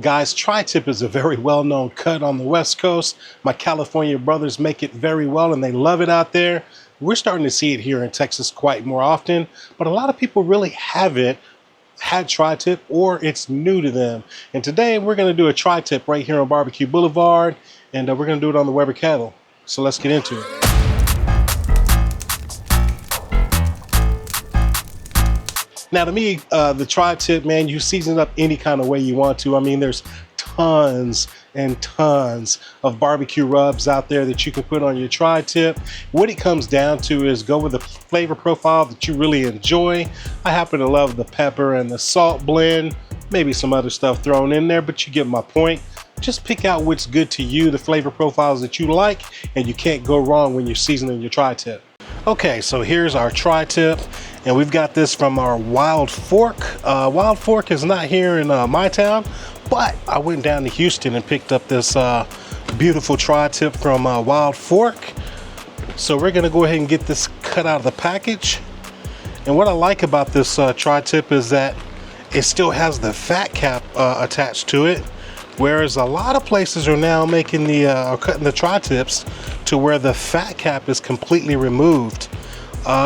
Guys, tri-tip is a very well-known cut on the West Coast. My California brothers make it very well and they love it out there. We're starting to see it here in Texas quite more often, but a lot of people really haven't had tri-tip or it's new to them. And today we're going to do a tri-tip right here on Barbecue Boulevard, and we're going to do it on the Weber Kettle. So let's get into it. Now to me, the tri-tip, man, you season it up any kind of way you want to. I mean, there's tons and tons of barbecue rubs out there that you can put on your tri-tip. What it comes down to is go with the flavor profile that you really enjoy. I happen to love the pepper and the salt blend, maybe some other stuff thrown in there, but you get my point. Just pick out what's good to you, the flavor profiles that you like, and you can't go wrong when you're seasoning your tri-tip. Okay, so here's our tri-tip, and we've got this from our Wild Fork. Wild Fork is not here in my town, but I went down to Houston and picked up this beautiful tri-tip from Wild Fork. So we're gonna go ahead and get this cut out of the package. And what I like about this tri-tip is that it still has the fat cap attached to it, whereas a lot of places are now making the or cutting the tri-tips to where the fat cap is completely removed.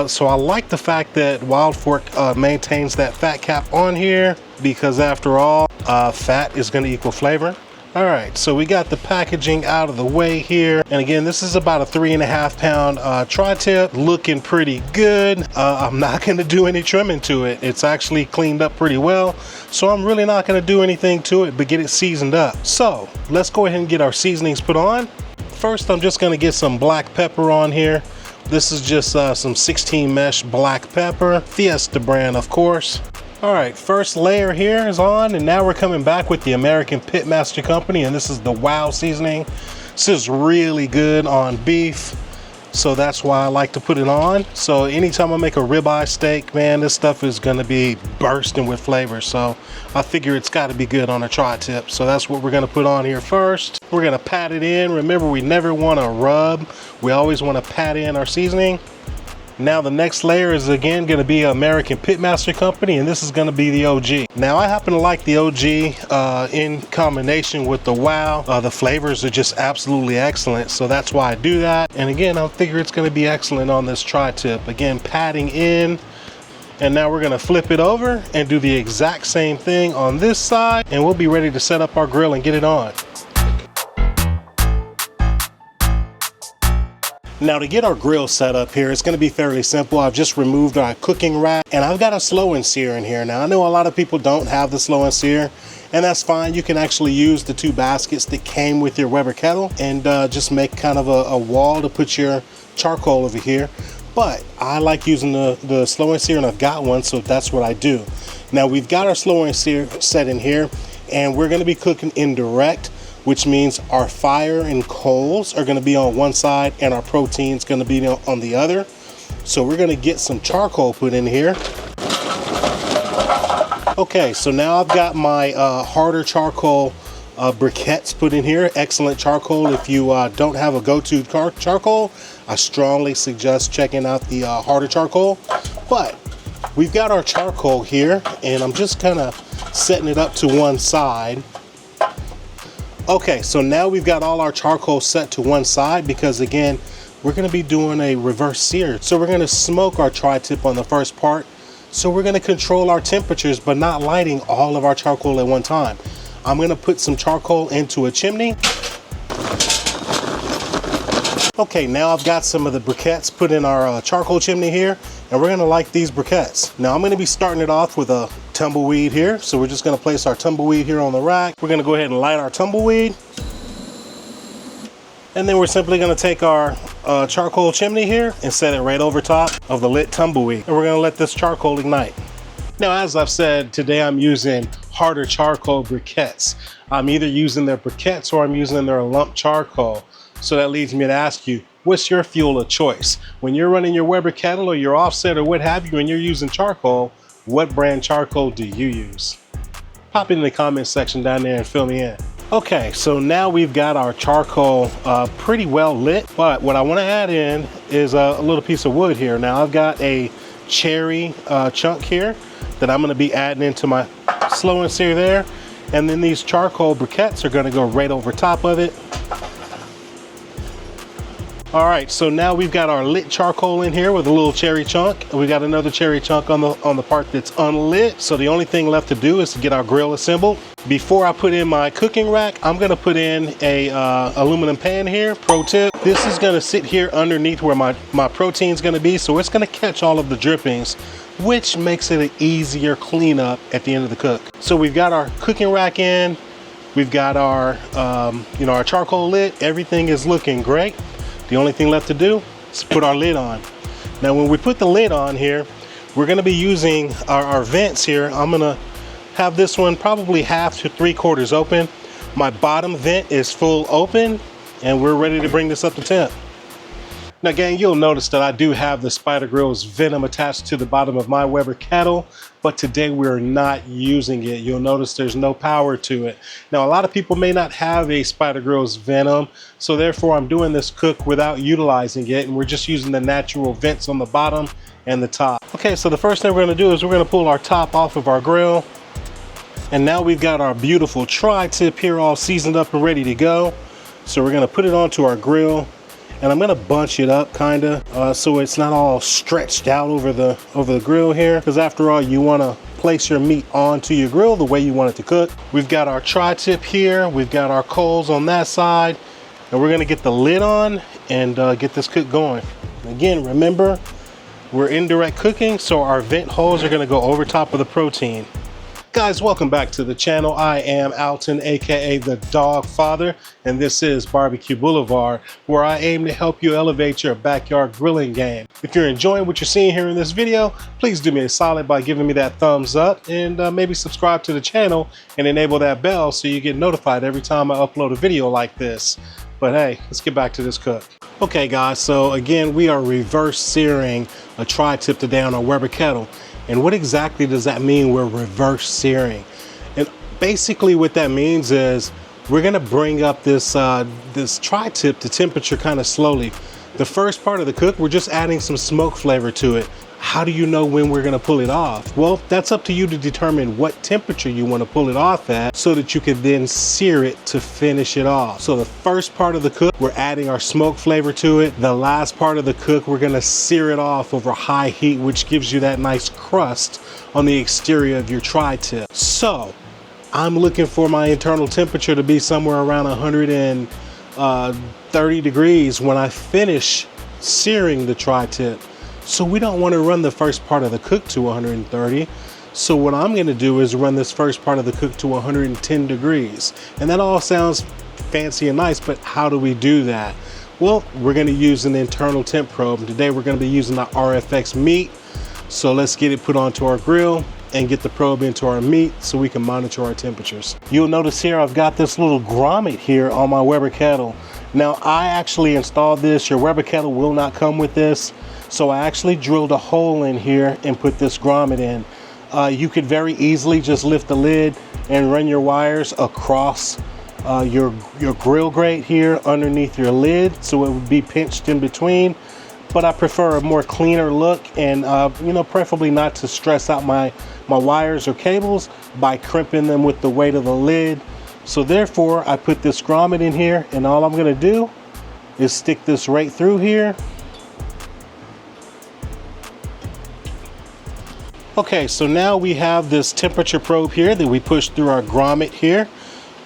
So I like the fact that Wild Fork maintains that fat cap on here, because after all, fat is going to equal flavor. All right, so we got the packaging out of the way here. And again, this is about a 3.5 pound tri-tip, looking pretty good. I'm not gonna do any trimming to it. It's actually cleaned up pretty well. So I'm really not gonna do anything to it, but get it seasoned up. So let's go ahead and get our seasonings put on. First, I'm just gonna get some black pepper on here. This is just some 16 mesh black pepper, Fiesta brand, of course. All right, first layer here is on, and now we're coming back with the American Pitmaster Company, and this is the Wow seasoning. This is really good on beef, so that's why I like to put it on. So anytime I make a ribeye steak, man, this stuff is gonna be bursting with flavor. So I figure it's gotta be good on a tri-tip. So that's what we're gonna put on here first. We're gonna pat it in. Remember, we never wanna rub. We always wanna pat in our seasoning. Now the next layer is again going to be American Pitmaster Company, and this is going to be the OG. Now I happen to like the OG in combination with the Wow. The flavors are just absolutely excellent, so that's why I do that. And again, I figure it's going to be excellent on this tri-tip. Again, patting in, and now we're going to flip it over and do the exact same thing on this side, and we'll be ready to set up our grill and get it on. Now to get our grill set up here, it's going to be fairly simple. I've just removed our cooking rack, and I've got a slow and sear in here. Now I know a lot of people don't have the slow and sear, and that's fine. You can actually use the 2 baskets that came with your Weber Kettle and just make kind of a wall to put your charcoal over here. But I like using the slow and sear, and I've got one, so that's what I do. Now we've got our slow and sear set in here, and we're going to be cooking indirect, which means our fire and coals are going to be on one side and our protein is going to be on the other. So we're going to get some charcoal put in here. Okay, so now I've got my harder charcoal briquettes put in here. Excellent charcoal. If you don't have a go-to charcoal, I strongly suggest checking out the harder charcoal. But we've got our charcoal here, and I'm just kind of setting it up to one side. Okay, so now we've got all our charcoal set to one side, because again, we're going to be doing a reverse sear. So we're going to smoke our tri-tip on the first part. So we're going to control our temperatures, but not lighting all of our charcoal at one time. I'm going to put some charcoal into a chimney. Okay, now I've got some of the briquettes put in our charcoal chimney here, and we're going to light these briquettes. Now I'm going to be starting it off with a tumbleweed here. So we're just going to place our tumbleweed here on the rack. We're going to go ahead and light our tumbleweed. And then we're simply going to take our charcoal chimney here and set it right over top of the lit tumbleweed. And we're going to let this charcoal ignite. Now, as I've said, today I'm using harder charcoal briquettes. I'm either using their briquettes or I'm using their lump charcoal. So that leads me to ask you, what's your fuel of choice? When you're running your Weber Kettle or your offset or what have you, and you're using charcoal, what brand charcoal do you use? Pop in the comment section down there and fill me in. Okay, so now we've got our charcoal pretty well lit, but what I want to add in is a little piece of wood here. Now I've got a cherry chunk here that I'm going to be adding into my slow and sear there. And then these charcoal briquettes are gonna go right over top of it. All right, so now we've got our lit charcoal in here with a little cherry chunk. We got another cherry chunk on the part that's unlit. So the only thing left to do is to get our grill assembled. Before I put in my cooking rack, I'm gonna put in a aluminum pan here. Pro tip, this is gonna sit here underneath where my protein's gonna be, so it's gonna catch all of the drippings, which makes it an easier cleanup at the end of the cook. So we've got our cooking rack in, we've got our, our charcoal lit. Everything is looking great. The only thing left to do is put our lid on. Now when we put the lid on here, we're gonna be using our vents here. I'm gonna have this one probably 1/2 to 3/4 open. My bottom vent is full open, and we're ready to bring this up to temp. Now gang, you'll notice that I do have the Spider Grill's venom attached to the bottom of my Weber Kettle, but today we're not using it. You'll notice there's no power to it. Now a lot of people may not have a Spider Grill's venom, so therefore I'm doing this cook without utilizing it, and we're just using the natural vents on the bottom and the top. Okay, so the first thing we're gonna do is we're gonna pull our top off of our grill, and now we've got our beautiful tri-tip here all seasoned up and ready to go. So we're gonna put it onto our grill, and I'm gonna bunch it up kinda so it's not all stretched out over the grill here, because after all, you wanna place your meat onto your grill the way you want it to cook. We've got our tri-tip here, we've got our coals on that side, and we're gonna get the lid on and get this cook going. Again, remember, we're indirect cooking, so our vent holes are gonna go over top of the protein. Guys, welcome back to the channel. I am Alton, aka the Dawgfatha, and this is Barbecue Boulevard, where I aim to help you elevate your backyard grilling game. If you're enjoying what you're seeing here in this video, please do me a solid by giving me that thumbs up, and maybe subscribe to the channel and enable that bell so you get notified every time I upload a video like this. But hey, let's get back to this cook. Okay guys, so again, we are reverse searing a tri-tip today on our Weber Kettle. And what exactly does that mean, we're reverse searing? And basically what that means is we're gonna bring up this tri-tip to temperature kind of slowly. The first part of the cook, we're just adding some smoke flavor to it. How do you know when we're gonna pull it off? Well, that's up to you to determine what temperature you wanna pull it off at so that you can then sear it to finish it off. So the first part of the cook, we're adding our smoke flavor to it. The last part of the cook, we're gonna sear it off over high heat, which gives you that nice crust on the exterior of your tri-tip. So I'm looking for my internal temperature to be somewhere around 130 degrees when I finish searing the tri-tip. So we don't want to run the first part of the cook to 130. So what I'm going to do is run this first part of the cook to 110 degrees. And that all sounds fancy and nice, but how do we do that? Well, we're going to use an internal temp probe. Today we're going to be using the RFX meat. So let's get it put onto our grill and get the probe into our meat so we can monitor our temperatures. You'll notice here I've got this little grommet here on my Weber Kettle. Now I actually installed this. Your Weber Kettle will not come with this. So I actually drilled a hole in here and put this grommet in. You could very easily just lift the lid and run your wires across your grill grate here underneath your lid, so it would be pinched in between. But I prefer a more cleaner look, and preferably not to stress out my wires or cables by crimping them with the weight of the lid. So therefore I put this grommet in here, and all I'm gonna do is stick this right through here. Okay, so now we have this temperature probe here that we push through our grommet here.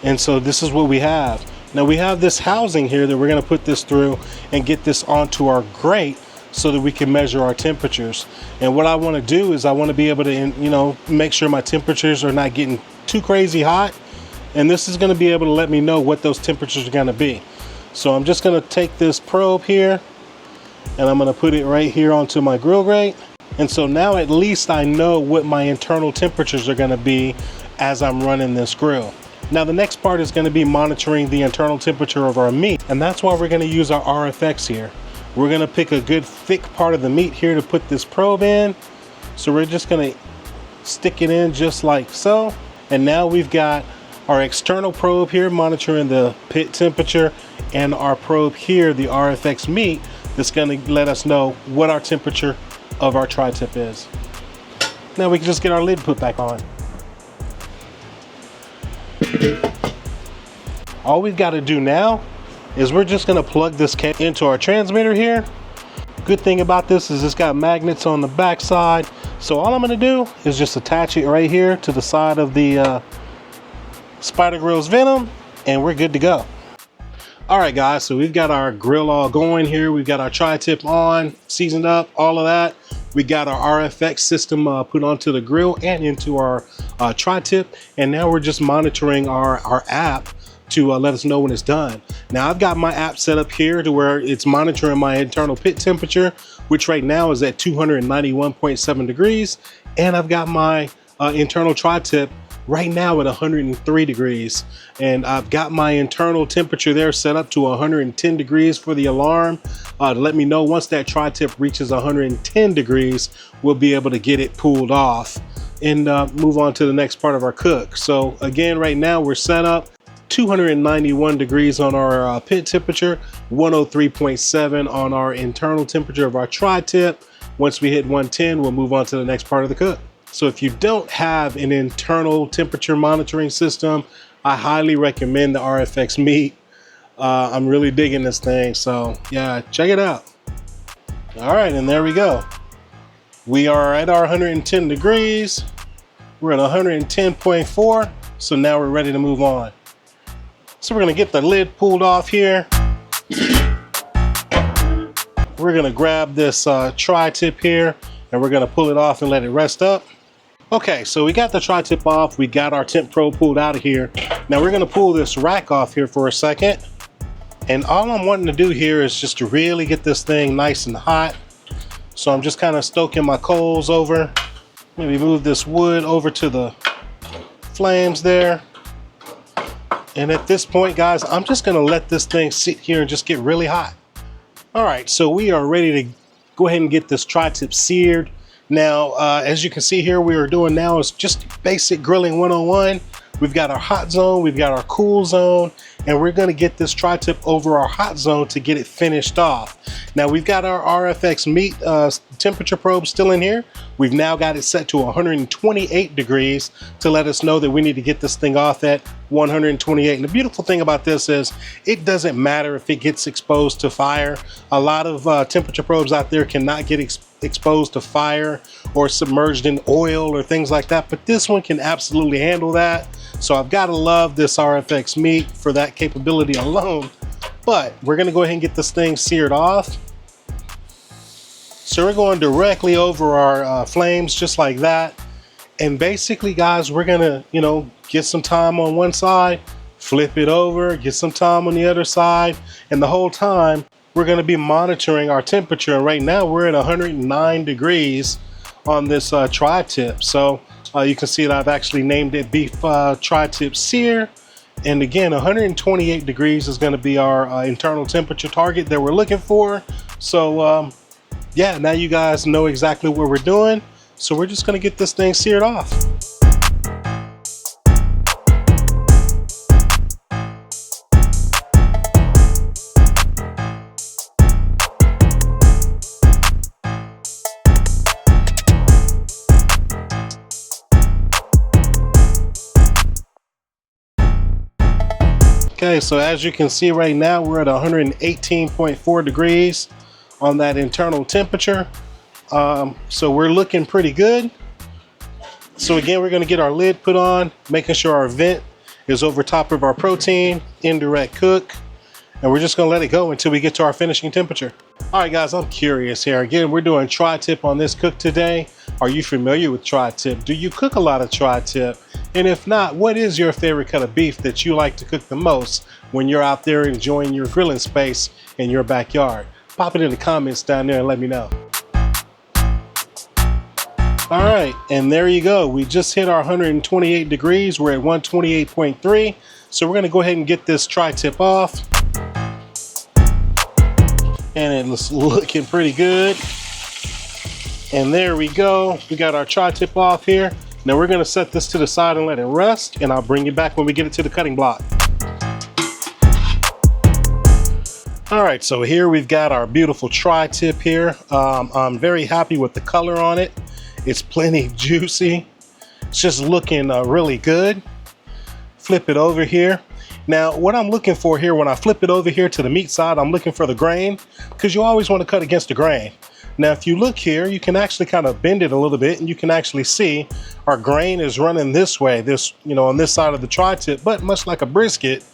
And so this is what we have. Now we have this housing here that we're gonna put this through and get this onto our grate so that we can measure our temperatures. And what I wanna do is I wanna be able to, make sure my temperatures are not getting too crazy hot. And this is gonna be able to let me know what those temperatures are gonna be. So I'm just gonna take this probe here and I'm gonna put it right here onto my grill grate. And so now at least I know what my internal temperatures are gonna be as I'm running this grill. Now the next part is gonna be monitoring the internal temperature of our meat. And that's why we're gonna use our RFX here. We're gonna pick a good thick part of the meat here to put this probe in. So we're just gonna stick it in just like so. And now we've got our external probe here monitoring the pit temperature, and our probe here, the RFX meat, that's gonna let us know what our temperature of our tri-tip is. Now we can just get our lid put back on. All we've got to do now is we're just going to plug this cable into our transmitter here. Good thing about this is it's got magnets on the back side. So all I'm going to do is just attach it right here to the side of the Spider Grill's Venom, and we're good to go. All right, guys, so we've got our grill all going here. We've got our tri-tip on, seasoned up, all of that. We got our RFX system put onto the grill and into our tri-tip. And now we're just monitoring our app to let us know when it's done. Now I've got my app set up here to where it's monitoring my internal pit temperature, which right now is at 291.7 degrees. And I've got my internal tri-tip right now at 103 degrees. And I've got my internal temperature there set up to 110 degrees for the alarm to let me know once that tri-tip reaches 110 degrees, we'll be able to get it pulled off and move on to the next part of our cook. So again, right now we're set up 291 degrees on our pit temperature, 103.7 on our internal temperature of our tri-tip. Once we hit 110, we'll move on to the next part of the cook. So if you don't have an internal temperature monitoring system, I highly recommend the RFX Meat. I'm really digging this thing, so yeah, check it out. All right, and there we go. We are at our 110 degrees. We're at 110.4, so now we're ready to move on. So we're gonna get the lid pulled off here. We're gonna grab this tri-tip here, and we're gonna pull it off and let it rest up. Okay, so we got the tri-tip off. We got our temp probe pulled out of here. Now we're gonna pull this rack off here for a second. And all I'm wanting to do here is just to really get this thing nice and hot. So I'm just kind of stoking my coals over. Maybe move this wood over to the flames there. And at this point, guys, I'm just gonna let this thing sit here and just get really hot. All right, so we are ready to go ahead and get this tri-tip seared. Now, as you can see here, we are doing now is just basic grilling 101. We've got our hot zone, we've got our cool zone, and we're gonna get this tri-tip over our hot zone to get it finished off. Now we've got our RFX Meat temperature probe still in here. We've now got it set to 128 degrees to let us know that we need to get this thing off at 128. And the beautiful thing about this is it doesn't matter if it gets exposed to fire. A lot of temperature probes out there cannot get exposed to fire or submerged in oil or things like that, but this one can absolutely handle that. So I've got to love this RFX Meat for that capability alone. But we're gonna go ahead and get this thing seared off. So we're going directly over our flames just like that. And basically, guys, we're gonna, get some time on one side, flip it over, get some time on the other side. And the whole time we're gonna be monitoring our temperature. And right now we're at 109 degrees on this tri-tip. So you can see that I've actually named it Beef Tri-Tip Sear. And again, 128 degrees is gonna be our internal temperature target that we're looking for. So yeah, now you guys know exactly what we're doing. So we're just gonna get this thing seared off. Okay, so as you can see right now, we're at 118.4 degrees on that internal temperature. So we're looking pretty good. So again, we're gonna get our lid put on, making sure our vent is over top of our protein, indirect cook, and we're just gonna let it go until we get to our finishing temperature. All right, guys, I'm curious here. Again, we're doing tri-tip on this cook today. Are you familiar with tri-tip? Do you cook a lot of tri-tip? And if not, what is your favorite cut of beef that you like to cook the most when you're out there enjoying your grilling space in your backyard? Pop it in the comments down there and let me know. All right, and there you go. We just hit our 128 degrees. We're at 128.3. So we're gonna go ahead and get this tri-tip off. And it's looking pretty good. And there we go. We got our tri-tip off here. Now we're gonna set this to the side and let it rest, and I'll bring you back when we get it to the cutting block. All right, so here we've got our beautiful tri-tip here. I'm very happy with the color on it. It's plenty juicy. It's just looking really good. Flip it over here. Now, what I'm looking for here, when I flip it over here to the meat side, I'm looking for the grain, because you always want to cut against the grain. Now, if you look here, you can actually kind of bend it a little bit, and you can actually see our grain is running this way, this, you know, on this side of the tri-tip. But much like a brisket,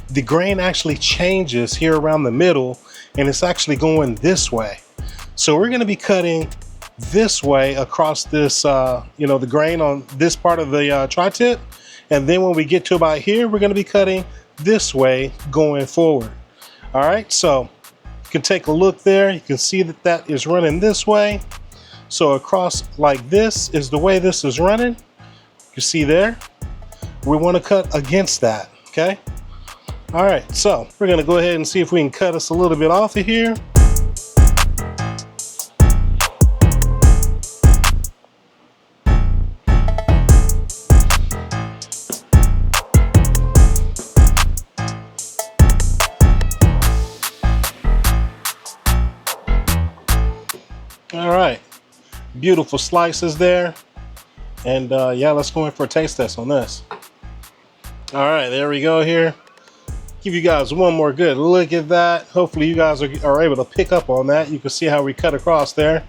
the grain actually changes here around the middle, and it's actually going this way. So we're going to be cutting this way across this, you know, the grain on this part of the tri-tip. And then when we get to about here, we're going to be cutting this way going forward. All right, so you can take a look there. You can see that that is running this way. So across like this is the way this is running. You see there? We want to cut against that, okay? All right, so we're going to go ahead and see if we can cut us a little bit off of here. All right, beautiful slices there. And yeah, let's go in for a taste test on this. All right, there we go here. Give you guys one more good look at that. Hopefully you guys are able to pick up on that. You can see how we cut across there.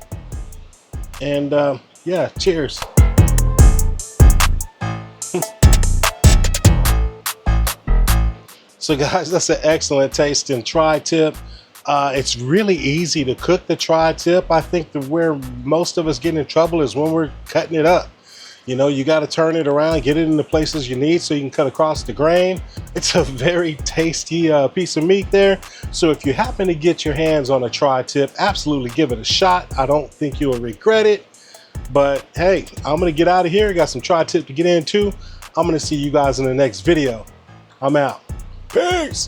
And yeah, cheers. So guys, that's an excellent tasting tri-tip. It's really easy to cook the tri-tip. I think that where most of us get in trouble is when we're cutting it up. You know, you got to turn it around, get it in the places you need so you can cut across the grain. It's a very tasty piece of meat there. So if you happen to get your hands on a tri-tip, absolutely give it a shot. I don't think you'll regret it. But hey, I'm going to get out of here. Got some tri-tip to get into. I'm going to see you guys in the next video. I'm out. Peace.